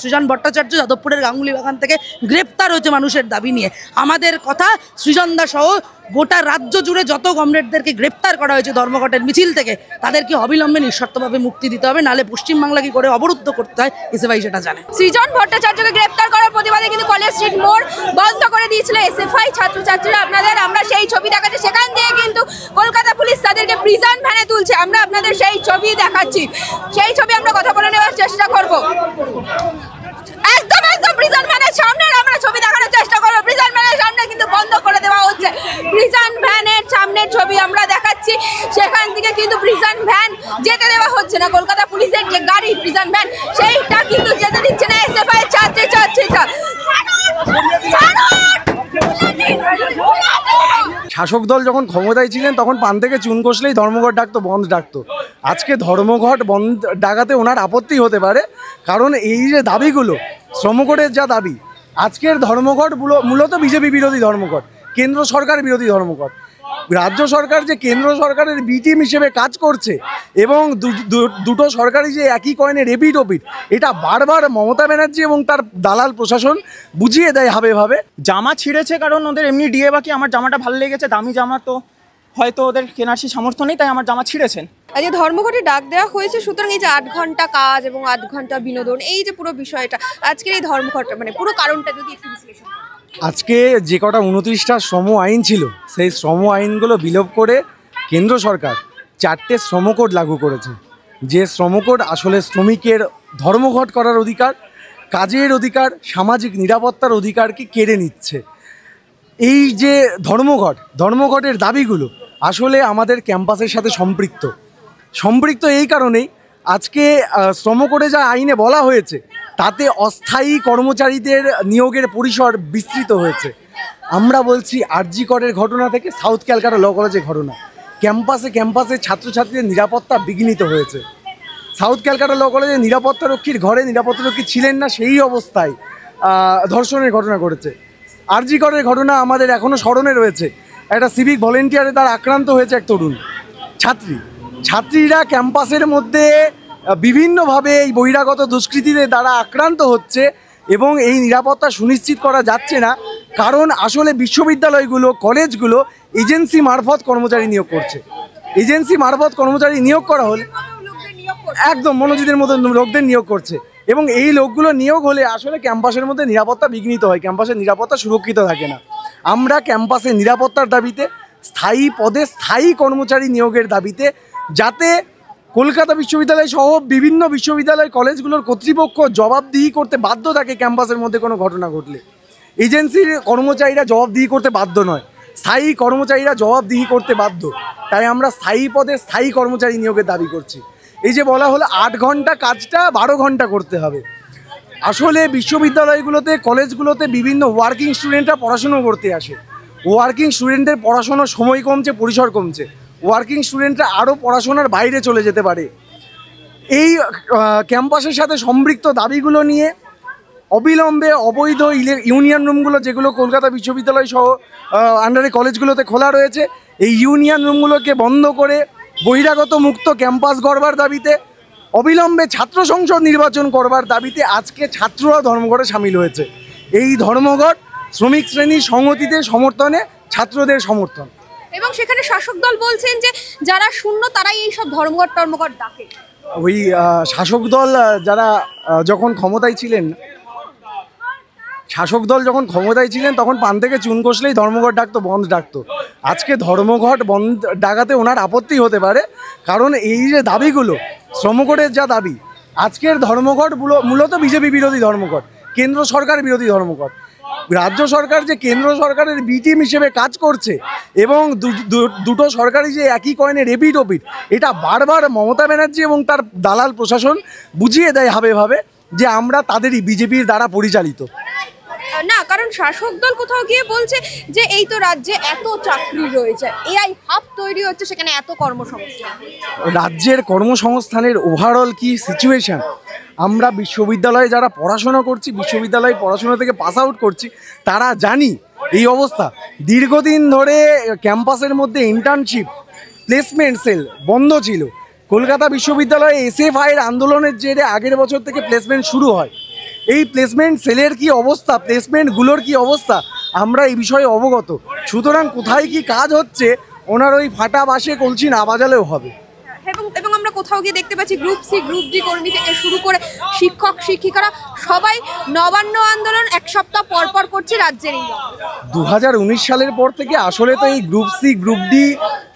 সৃজন ভট্টাচার্য যাদবপুরের গাঙ্গুলি বাগান থেকে গ্রেপ্তার হয়েছে মানুষের দাবি নিয়ে। আমাদের কথা সৃজনদা সহ গোটা রাজ্য জুড়ে যত কমরেডদেরকে গ্রেপ্তার করা হয়েছে ধর্মঘটের মিছিল থেকে তাদেরকে অবিলম্বে নিঃশর্তভাবে মুক্তি দিতে হবে, নাহলে পশ্চিমবাংলা কি করে অবরুদ্ধ করতে হয় এসএফআই সেটা জানে। সৃজন ভট্টাচার্যকে গ্রেপ্তার করার প্রতিবাদে কিন্তু কলেজ স্ট্রিট মোড় বন্ধ করে দিয়েছিল এসএফআই ছাত্রছাত্রীরা। আমরা সেই ছবি দেখাচ্ছি, সেখান থেকে কিন্তু কলকাতা পুলিশ তাদেরকে প্রিজন ভ্যানে তুলছে। আমরা আপনাদের সেই ছবি দেখাচ্ছি, সেই ছবি আমরা কথা বলে নেওয়ার চেষ্টা করব। একদম প্রিজন ভ্যানের সামনে আমরা ছবি দেখানোর চেষ্টা করবো। প্রিজন ভ্যানের সামনে কিন্তু বন্ধ করে দেওয়া হচ্ছে। প্রিজন ভ্যানের সামনের ছবি আমরা দেখাচ্ছি, সেখান থেকে কিন্তু প্রিজন ভ্যান যেতে দেওয়া হচ্ছে না। কলকাতা পুলিশের যে গাড়ি প্রিজন ভ্যান সেইটা কিন্তু যেতে দিচ্ছে না এসএফআই ছাত্রছাত্রীরা। শাসক দল যখন ক্ষমতায় ছিলেন তখন পান থেকে চুন কষলেই ধর্মঘট ডাকতো, বন্ধ ডাকতো। আজকে ধর্মঘট বন্ধ ডাকাতে ওনার আপত্তি হতে পারে, কারণ এই যে দাবিগুলো শ্রমকোটের যা দাবি, আজকের ধর্মঘট মূলত বিজেপি বিরোধী ধর্মঘট, কেন্দ্র সরকার বিরোধী ধর্মঘট। রাজ্য সরকার যে কেন্দ্র সরকারের বি টিম হিসেবে কাজ করছে এবং দুটো সরকারি যে একই কয়েনের এপিঠ ওপিঠ, এটা বারবার মমতা ব্যানার্জি এবং তার দালাল প্রশাসন বুঝিয়ে দেয় ভাবে। জামা ছিঁড়েছে কারণ ওদের এমনি ডিএ বাকি, আমার জামাটা ভালো লেগেছে, দামি জামা, তো হয়তো ওদের কেনার সেই সামর্থ্য নেই, তাই আমার জামা ছিঁড়েছেন। আজ ধর্মঘটে ডাক দেওয়া হয়েছে, সুতরাং এই যে 8 ঘন্টা কাজ এবং 8 ঘন্টা বিনোদন, এই যে পুরো বিষয়টা আজকের এই ধর্মঘট মানে পুরো কারণটা যদি একটু বিশ্লেষণ করেন। আজকে যে কটা 29টা শ্রম আইন ছিল, সেই শ্রম আইনগুলো বিলোপ করে কেন্দ্র সরকার 4টে শ্রমকোড লাগু করেছে। যে শ্রমকোড আসলে শ্রমিকের ধর্মঘট করার অধিকার, কাজের অধিকার, সামাজিক নিরাপত্তার অধিকারকে কেড়ে নিচ্ছে। এই যে ধর্মঘটের দাবিগুলো আসলে আমাদের ক্যাম্পাসের সাথে সম্পৃক্ত এই কারণেই আজকে শ্রমকোডে যা আইনে বলা হয়েছে তাতে অস্থায়ী কর্মচারীদের নিয়োগের পরিসর বিস্তৃত হয়েছে। আমরা বলছি আরজি করের ঘটনা থেকে সাউথ ক্যালকাটা ল কলেজের ঘটনা, ক্যাম্পাসে ছাত্রছাত্রীদের নিরাপত্তা বিঘ্নিত হয়েছে। সাউথ ক্যালকাটা ল কলেজে নিরাপত্তারক্ষীর ঘরে নিরাপত্তারক্ষী ছিলেন না, সেই অবস্থায় ধর্ষণের ঘটনা ঘটেছে। আরজি করের ঘটনা আমাদের এখনও স্মরণে রয়েছে, একটা সিভিক ভলেন্টিয়ারে তার আক্রান্ত হয়েছে এক তরুণ ছাত্রীরা ক্যাম্পাসের মধ্যে বিভিন্নভাবে এই বহিরাগত দুষ্কৃতীদের দ্বারা আক্রান্ত হচ্ছে এবং এই নিরাপত্তা সুনিশ্চিত করা যাচ্ছে না, কারণ আসলে বিশ্ববিদ্যালয়গুলো, কলেজগুলো এজেন্সি মারফত কর্মচারী নিয়োগ করছে। এজেন্সি মারফত কর্মচারী নিয়োগ করা হলে একদম মনোজিতের মতো লোকদের নিয়োগ করছে এবং এই লোকগুলো নিয়োগ হলে আসলে ক্যাম্পাসের মধ্যে নিরাপত্তা বিঘ্নিত হয়, ক্যাম্পাসের নিরাপত্তা সুরক্ষিত থাকে না। আমরা ক্যাম্পাসে নিরাপত্তার দাবিতে, স্থায়ী পদে স্থায়ী কর্মচারী নিয়োগের দাবিতে, যাতে কলকাতা বিশ্ববিদ্যালয় সহ বিভিন্ন বিশ্ববিদ্যালয় কলেজগুলোর কর্তৃপক্ষ জবাবদিহি করতে বাধ্য থাকে ক্যাম্পাসের মধ্যে কোনো ঘটনা ঘটলে। এজেন্সির কর্মচারীরা জবাবদিহি করতে বাধ্য নয়, স্থায়ী কর্মচারীরা জবাবদিহি করতে বাধ্য। তাই আমরা স্থায়ী পদে স্থায়ী কর্মচারী নিয়োগের দাবি করছি। এই যে বলা হলো 8 ঘন্টা কাজটা 12 ঘন্টা করতে হবে, আসলে বিশ্ববিদ্যালয়গুলোতে, কলেজগুলোতে বিভিন্ন ওয়ার্কিং স্টুডেন্টরা পড়াশুনো করতে আসে। ওয়ার্কিং স্টুডেন্টদের পড়াশোনার সময় কমছে, পরিসর কমছে, ওয়ার্কিং স্টুডেন্টরা আরও পড়াশোনার বাইরে চলে যেতে পারে। এই ক্যাম্পাসের সাথে সম্পৃক্ত দাবিগুলো নিয়ে অবিলম্বে অবৈধ ইউনিয়ন রুমগুলো, যেগুলো কলকাতা বিশ্ববিদ্যালয় সহ আন্ডারে কলেজগুলোতে খোলা রয়েছে, এই ইউনিয়ন রুমগুলোকে বন্ধ করে বহিরাগত মুক্ত ক্যাম্পাস গড়বার দাবিতে, অবিলম্বে ছাত্র সংসদ নির্বাচন করবার দাবিতে আজকে ছাত্ররা ধর্মঘটে সামিল হয়েছে। এই ধর্মঘট শ্রমিক শ্রেণীর সংহতিতে সমর্থনে, ছাত্রদের সমর্থন। এবং সেখানে শাসক দল বলছেন যে যারা শূন্য তারাই এই সব ধর্মঘট ডাকে। ওই শাসক দল যখন ক্ষমতায় ছিলেন তখন পান থেকে চুন কষলেই ধর্মঘট ডাকতো, বন্ধ ডাকতো। আজকে ধর্মঘট বন্ধ ডাকাতে ওনার আপত্তি হতে পারে, কারণ এই যে দাবিগুলো শ্রমকোটের যা দাবি, আজকের ধর্মঘট মূলত বিজেপি বিরোধী ধর্মঘট, কেন্দ্র সরকার বিরোধী ধর্মঘট। রাজ্য সরকার যে কেন্দ্র সরকারের বি টিম হিসেবে কাজ করছে এবং দুটো সরকারি যে একই কয়েনের এপিঠ ওপিঠ, এটা বারবার মমতা ব্যানার্জি এবং তার দালাল প্রশাসন বুঝিয়ে দেয় ভাবে যে আমরা তাদেরই বিজেপির দ্বারা পরিচালিত না, কারণ শাসক দল কোথাও গিয়ে বলছে যে এই তো রাজ্যে এত চাকরি রয়েছে, এআই হাব তৈরি হচ্ছে, সেখানে এত কর্মসংস্থান। রাজ্যের কর্মসংস্থানের ওভারঅল কি সিচুয়েশন, আমরা বিশ্ববিদ্যালয়ে যারা পড়াশোনা করছি, বিশ্ববিদ্যালয়ে পড়াশোনা থেকে পাস আউট করছি, তারা জানি এই অবস্থা। দীর্ঘদিন ধরে ক্যাম্পাসের মধ্যে ইন্টার্নশিপ, প্লেসমেন্ট সেল বন্ধ ছিল। কলকাতা বিশ্ববিদ্যালয়ে এসএফআইয়ের আন্দোলনের জেরে আগের বছর থেকে প্লেসমেন্ট শুরু হয়। এই প্লেসমেন্ট সেলের কি অবস্থা, প্লেসমেন্টগুলোর কি অবস্থা, আমরা এই বিষয়ে অবগত। সুতরাং কোথায় কি কাজ হচ্ছে ওনার ওই ফাটা বাসে কলসি না বাজালেও হবে। এবং আমরা কোথাও গিয়ে দেখতে পাচ্ছি গ্রুপ সি গ্রুপ ডি কর্মী থেকে শুরু করে শিক্ষক শিক্ষিকারা সবাই নবান্ন আন্দোলন এক সপ্তাহ পর পর করছে রাজ্যের। 2019 সালের পর থেকে আসলে তো এই গ্রুপ সি গ্রুপ ডি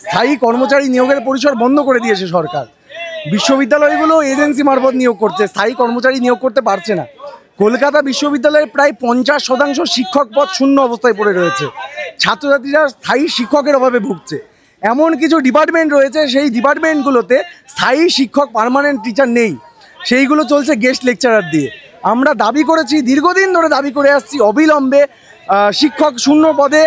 স্থায়ী কর্মচারী নিয়োগের পরিসর বন্ধ করে দিয়েছে সরকার। বিশ্ববিদ্যালয়গুলো এজেন্সি মারফত নিয়োগ করছে, স্থায়ী কর্মচারী নিয়োগ করতে পারছে না। কলকাতা বিশ্ববিদ্যালয়ে প্রায় 50% শিক্ষক পদ শূন্য অবস্থায় পড়ে রয়েছে। ছাত্রছাত্রীরা স্থায়ী শিক্ষকের অভাবে ভুগছে। এমন কিছু ডিপার্টমেন্ট রয়েছে, সেই ডিপার্টমেন্টগুলোতে স্থায়ী শিক্ষক পার্মানেন্ট টিচার নেই, সেইগুলো চলছে গেস্ট লেকচারার দিয়ে। আমরা দাবি করেছি, দীর্ঘদিন ধরে দাবি করে আসছি, অবিলম্বে শিক্ষক শূন্য পদে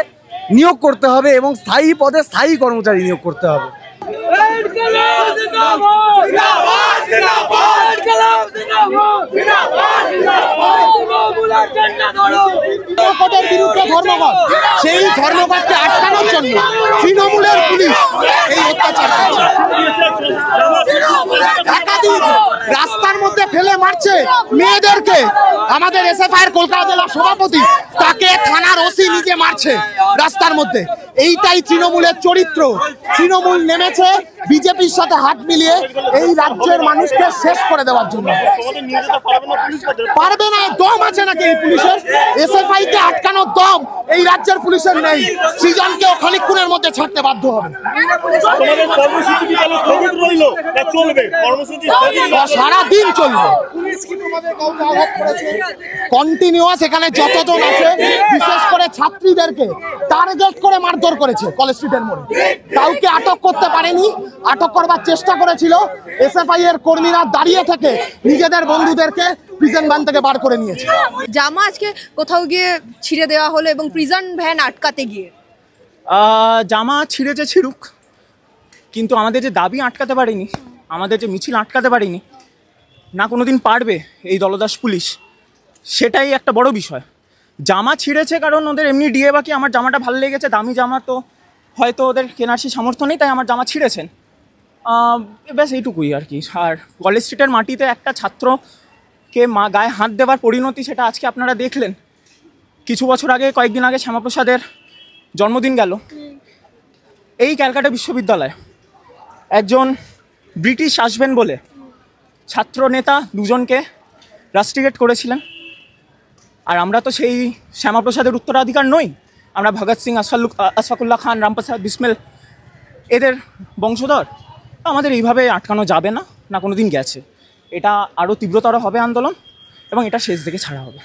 নিয়োগ করতে হবে এবং স্থায়ী পদে স্থায়ী কর্মচারী নিয়োগ করতে হবে। সেই ধর্মঘটকে আটকানোর জন্য তৃণমূলের পুলিশ এই অত্যাচার করছে, একাধিক রাস্তার মধ্যে ফেলে মারছে মেয়েদেরকে। আমাদের এসএফআই এর কলকাতা জেলার সভাপতি, তাকে থানার ওসি নিজে মারছে রাস্তার মধ্যে। এইটাই তৃণমূলের চরিত্র। তৃণমূল নেমেছে বিজেপির সাথে হাত মিলিয়ে এই রাজ্যের মানুষকে শেষ করে দেওয়ার জন্য। পারবে না, দম আছে নাকি এই পুলিশের? এসএফআই কে আটকানোর দম এই রাজ্যের পুলিশের নেই। সৃজনকেও খানিকক্ষণের মধ্যে ছাড়তে বাধ্য হবে। সারাদিন চলবে, কন্টিনিউয়াস। এখানে যতজন আছে, বিশেষ করে ছাত্রীদেরকে টার্গেট করে মারধর করেছে কলেজ স্ট্রিটের মোড়ে। কাউকে আটক করতে পারেনি, আটক করবার চেষ্টা করেছিল। এসএফআই এর কর্মীরা দাঁড়িয়ে থেকে নিজেদের বন্ধুদেরকে প্রিজন ভ্যান থেকে বার করে নিয়েছে। জামা আজকে কোথাও গিয়ে ছিঁড়ে দেওয়া হলো এবং প্রিজন ভ্যান আটকাতে গিয়ে জামা ছিঁড়েছে ছিঁড়ুক, কিন্তু আমাদের যে দাবি আটকাতে পারিনি, আমাদের যে মিছিল আটকাতে পারিনি, না কোনোদিন পারবে এই দলদাস পুলিশ, সেটাই একটা বড় বিষয়। জামা ছিঁড়েছে কারণ ওদের এমনি ডিএ বাকি, আমার জামাটা ভালো লেগেছে, দামি জামা, তো হয়তো ওদের কেনার সেই সামর্থ্য নেই, তাই আমার জামা ছিঁড়েছেন। ব্যাস এইটুকুই আর কি। আর কলেজ স্ট্রিটের মাটিতে একটা ছাত্রকে গায়ে হাত দেওয়ার পরিণতি, সেটা আজকে আপনারা দেখলেন। কিছু বছর আগে, কয়েকদিন আগে শ্যামাপ্রসাদের জন্মদিন গেল। এই ক্যালকাটা বিশ্ববিদ্যালয়ে একজন ব্রিটিশ আসবেন বলে ছাত্র নেতা দুজনকে রাস্টিকেট করেছিলেন। আর আমরা তো সেই শ্যামাপ্রসাদের উত্তরাধিকার নই, আমরা ভগৎ সিং, আশফাকুল্লাহ খান, রামপ্রসাদ বিসমিল এদের বংশধর। আমাদের এইভাবে আটকানো যাবে না, না কোনো দিন গেছে। এটা আরও তীব্রতর হবে আন্দোলন এবং এটা শেষ দিকে ছাড়া হবে।